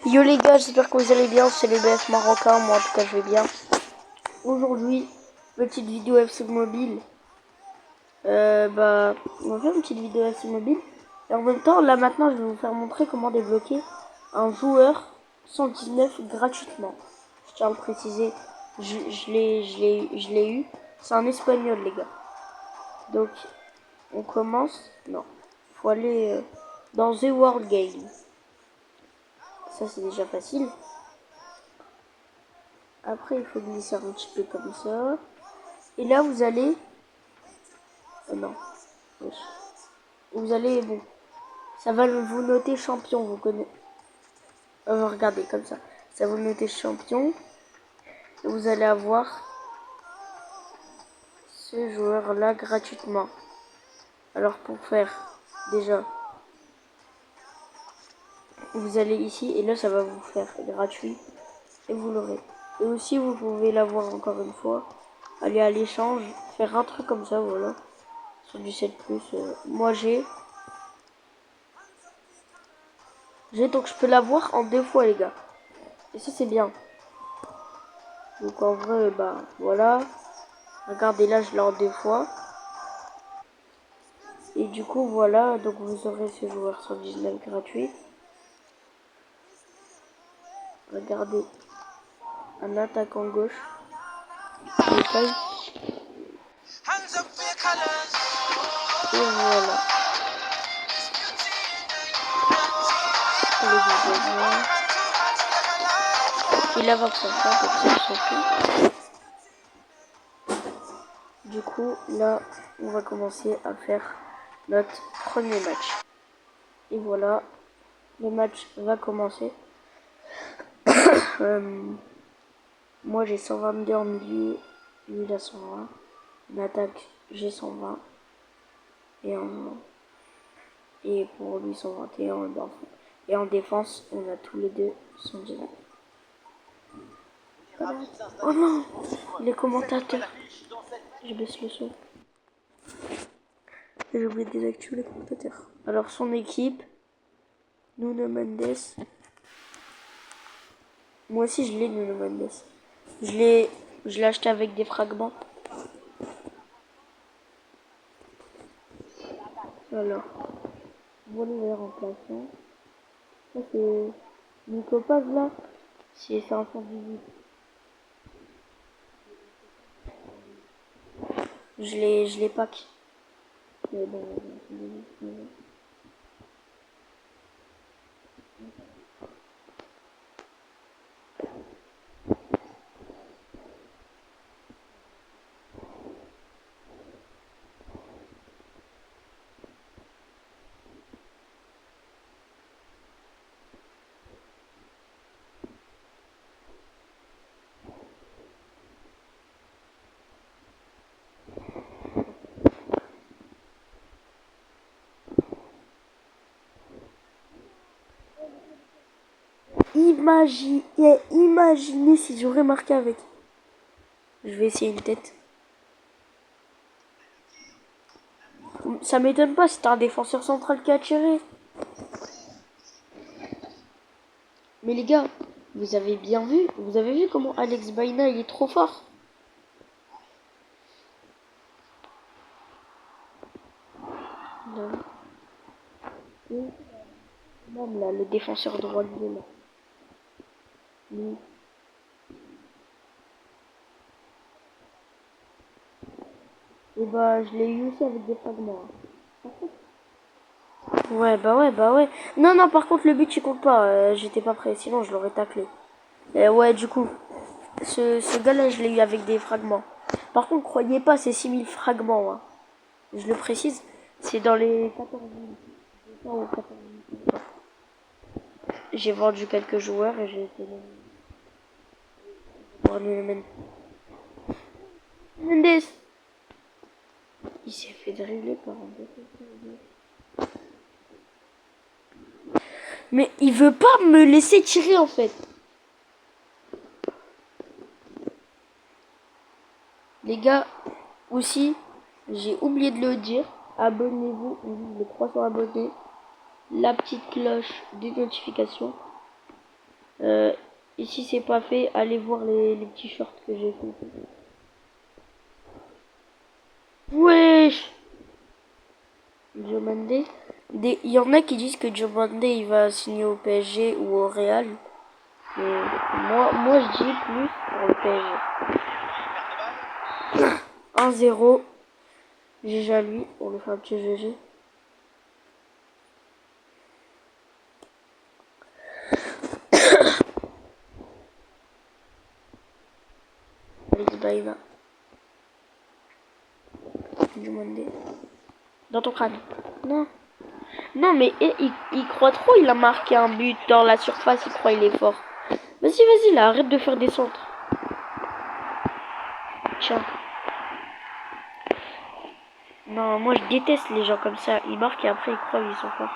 Yo les gars, j'espère que vous allez bien, c'est le BF marocain, moi en tout cas je vais bien. Aujourd'hui, petite vidéo FC Mobile. On va faire une petite vidéo FC Mobile. Et en même temps, là maintenant, je vais vous faire montrer comment débloquer un joueur 119 gratuitement. Je tiens à le préciser, je l'ai eu. C'est un espagnol les gars. Donc, on commence. Non, il faut aller dans The World Game. Ça c'est déjà facile. Après, il faut glisser un petit peu comme ça. Et là, vous allez... non. Oui. Vous allez... Bon. Ça va vous noter champion, vous connaissez. Regardez, comme ça. Ça va vous noter champion. Et vous allez avoir ce joueur-là gratuitement. Alors, pour faire, déjà, vous allez ici. Et là, ça va vous faire gratuit. Et vous l'aurez. Et aussi, vous pouvez l'avoir encore une fois. Aller à l'échange. Faire un truc comme ça, voilà. Sur du 7+. Moi, j'ai donc je peux l'avoir en 2 fois les gars. Et ça c'est bien. Donc en vrai voilà. Regardez là je l'ai en 2 fois. Et du coup voilà. Donc vous aurez ce joueur 119 gratuit. Regardez. Un attaquant gauche. Et voilà. Il a 25 ans, donc ça s'en fout. Du coup, là, on va commencer à faire notre premier match. Et voilà, le match va commencer. Moi, j'ai 122 en milieu, lui, il a 120. En attaque, j'ai 120. Et pour lui, 121. Et en défense, on a tous les deux 119. Oh non, les commentateurs. Je baisse le son. J'ai oublié de désactiver les commentateurs. Alors son équipe, Nuno Mendes. Moi aussi je l'ai Nuno Mendes. Je l'ai acheté avec des fragments. Alors, voilà les remplaçants. Ça c'est Nico Paz là. C'est un 118. Je l'ai pack. Mais bon, imaginez si j'aurais marqué avec. Je vais essayer une tête. Ça m'étonne pas, c'est un défenseur central qui a tiré. Mais les gars, vous avez bien vu, vous avez vu comment Alex Baina il est trop fort. Là. Et même là, le défenseur droit de là. Lui. Et je l'ai eu aussi avec des fragments. Ouais, ouais. Non, par contre, le but, il compte pas. J'étais pas prêt, sinon je l'aurais taclé. Ouais, du coup, ce gars-là, je l'ai eu avec des fragments. Par contre, croyez pas, c'est 6000 fragments. Hein. Je le précise, c'est dans les 14 000. J'ai vendu quelques joueurs et j'ai été... Mendes. Il s'est fait dribbler par un défenseur. Mais il veut pas me laisser tirer en fait. Les gars, aussi, j'ai oublié de le dire. Abonnez-vous, on vise les 300 abonnés. La petite cloche des notifications. Et si c'est pas fait, allez voir les petits shorts que j'ai fait. Wesh! Diomandé. Il y en a qui disent que Diomandé il va signer au PSG ou au Real. Mais moi je dis plus pour le PSG. 1-0. GG à lui. On le fait un petit GG. Alex Baïna. Diomandé. Dans ton crâne. Non. Non mais il croit trop, il a marqué un but dans la surface, il croit il est fort. Vas-y là, arrête de faire des centres. Tiens. Non, moi je déteste les gens comme ça. Ils marquent et après ils croient qu'ils sont forts.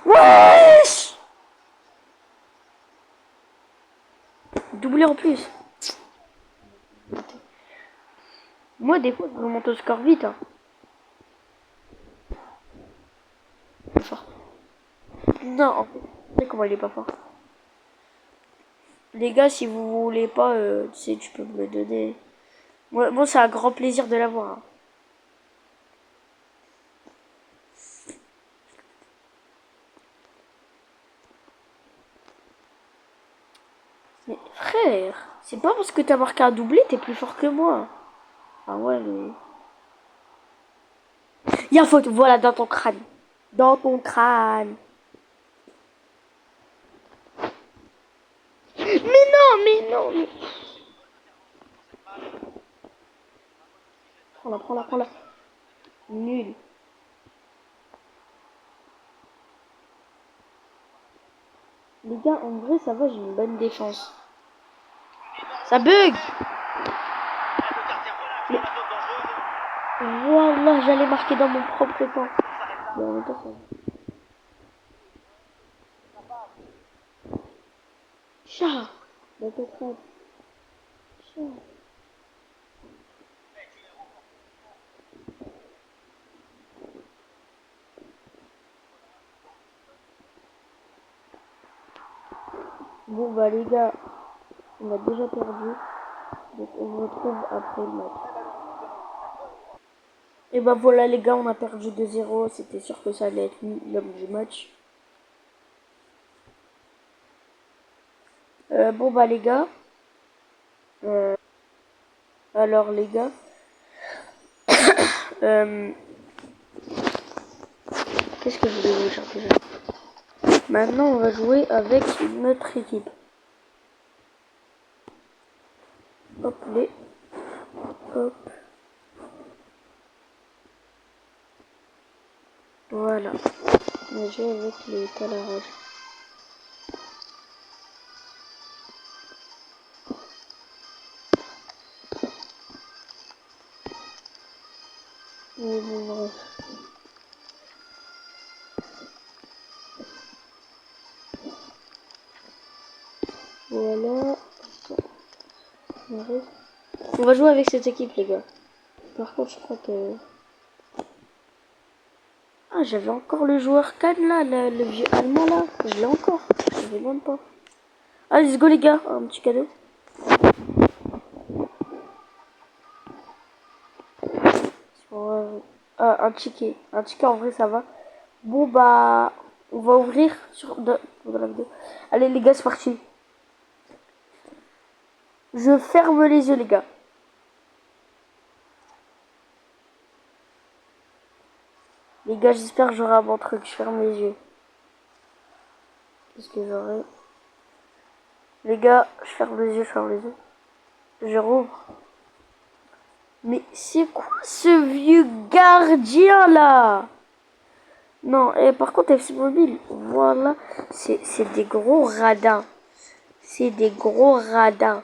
Wesh! Doublé en plus. Moi des fois je remonte au score vite. Hein. Il est fort. Non, en fait, tu sais comment il est pas fort. Les gars, si vous voulez pas, tu sais, tu peux me le donner. Moi c'est un grand plaisir de l'avoir. Hein. Mais frère, c'est pas parce que t'as marqué un doublé, t'es plus fort que moi. Ah ouais, mais... Y'a faute, voilà, dans ton crâne. Dans ton crâne. Mais non. Prends-la. Nul. Les gars, en vrai, ça va, j'ai une bonne défense. Ça bug. Mais... Voilà, j'allais marquer dans mon propre camp. Mais en même temps, ça va. Chat. Dans ton crâne. Chat. Bon bah les gars, on a déjà perdu. Donc on se retrouve après le match. Et bah voilà les gars, on a perdu 2-0. C'était sûr que ça allait être l'homme du match. Bon bah les gars. Alors les gars. Qu'est-ce que je voulais vous dire déjà? Maintenant on va jouer avec notre équipe. Hop les. Hop. Voilà. On va jouer avec les calarages. Mais bon, bref. Voilà. On va jouer avec cette équipe les gars. Par contre je crois que... Ah j'avais encore le joueur Khan là, le vieux allemand là. Je l'ai encore. Je savais même pas. Ah let's go les gars, un petit cadeau. Ah, un ticket. Un ticket en vrai ça va. Bon bah on va ouvrir dans la vidéo. Allez les gars c'est parti. Je ferme les yeux les gars. Les gars j'espère que j'aurai un bon truc. Je ferme les yeux. Qu'est-ce que j'aurai? Les gars, je ferme les yeux. Je rouvre. Mais c'est quoi ce vieux gardien là? Non, et par contre FC Mobile, voilà, c'est des gros radins. C'est des gros radins.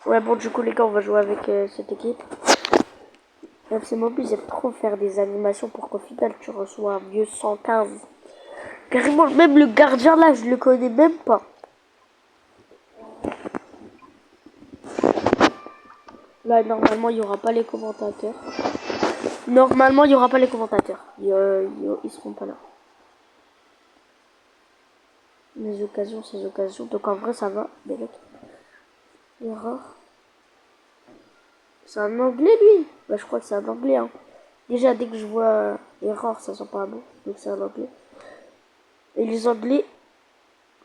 Ouais bon du coup les gars on va jouer avec cette équipe. FC Mobile j'aime trop faire des animations pour qu'au final tu reçois un vieux 115. Carrément même le gardien là je le connais même pas. Là normalement il n'y aura pas les commentateurs. Normalement il n'y aura pas les commentateurs. Ils seront pas là. Mes occasions, ces occasions. Donc en vrai, ça va. Erreur. C'est un anglais, lui. Bah, je crois que c'est un anglais. Hein. Déjà, dès que je vois erreur, ça sent pas bon. Donc c'est un anglais. Et les anglais,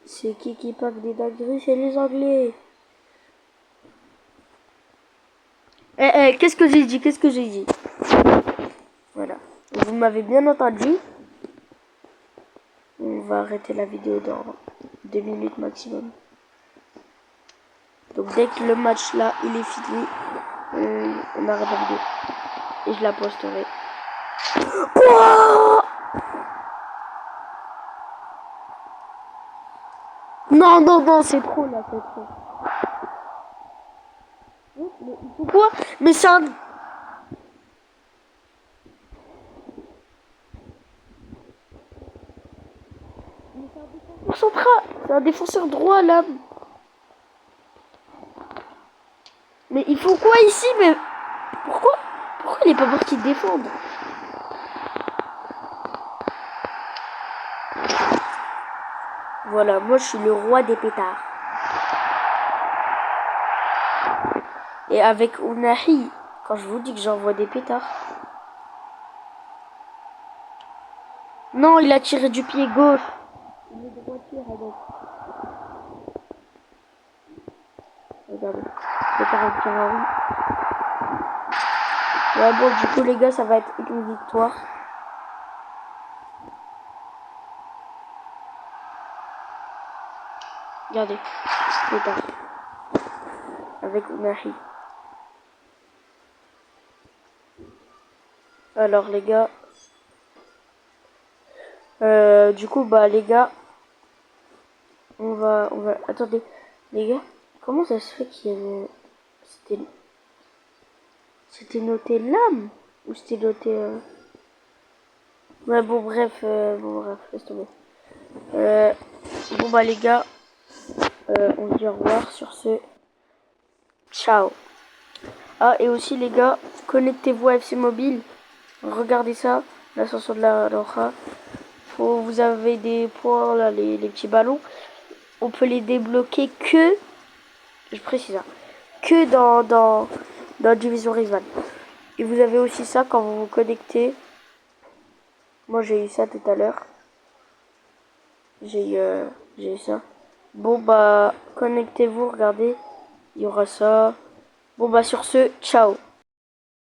c'est qui pack des dingueries? C'est les anglais. Qu'est-ce que j'ai dit? Qu'est-ce que j'ai dit? Voilà. Vous m'avez bien entendu. On va arrêter la vidéo dans 2 minutes maximum. Donc dès que le match là, il est fini, on arrête la vidéo. Et je la posterai. Oh non, non, non, c'est trop là, c'est trop. Mais pourquoi? Mais c'est un... C'est un défenseur droit là. Mais il faut quoi ici? Mais pourquoi il est pas parti défendre? Voilà, moi je suis le roi des pétards. Et avec Unahi, quand je vous dis que j'envoie des pétards. Non, il a tiré du pied gauche. Il est droitier avec. Regardez, pétard Ferrari. Ouais, bon, du coup, les gars, ça va être une victoire. Regardez, pétard. Avec Unahi. Alors, les gars. Du coup, bah, les gars. On va... Attendez, les gars. Comment ça se fait qu'il y avait... C'était noté lame? Ou c'était noté... Ouais, bon, bref, laisse tomber. Bon, bah, les gars. On se dit au revoir sur ce. Ciao. Ah, et aussi, les gars, connectez-vous à FC Mobile. Regardez ça, l'ascension de la Roja. Vous avez des points, là, les petits ballons. On peut les débloquer que, je précise ça, que dans Division Rivale. Et vous avez aussi ça quand vous vous connectez. Moi, j'ai eu ça tout à l'heure. J'ai eu ça. Bon, bah, connectez-vous, regardez. Il y aura ça. Bon, bah, sur ce, ciao.